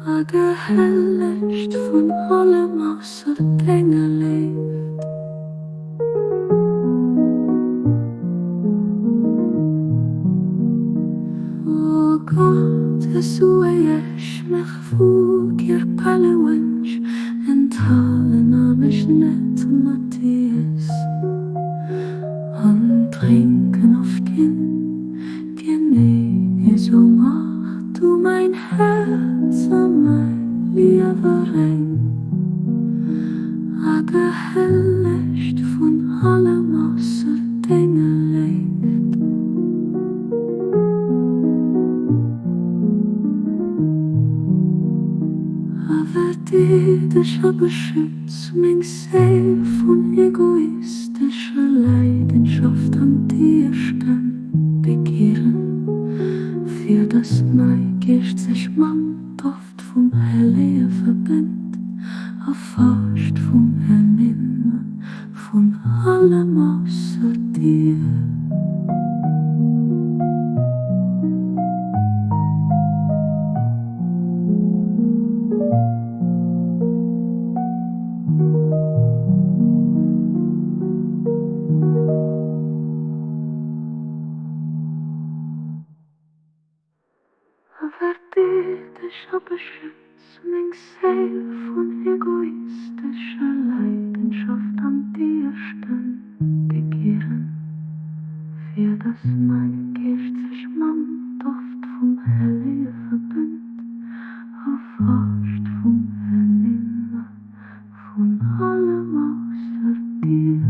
Gehelligt von allem außer Dinge lebt. O God, Jesu eiesh mechvug yer palawench entalen amish net Matthias und trinken auf Gene so mach du mein Herz an mein Liebering. Gehelligt von allem außer Dinge lebt. Aber dich beschützt mein Seele von egoistischer Leidenschaft an dir begehren. Für das mein Geist sich oft vom Helle verbindet, erforscht vom Himmel, von allem außer dir. Aber dich beschützt mein Seele von egoistischer Leidenschaft an dir begehren. Für das mein Geist sich oft vom Helle verbindet, erforscht vom Himmel, von allem außer dir.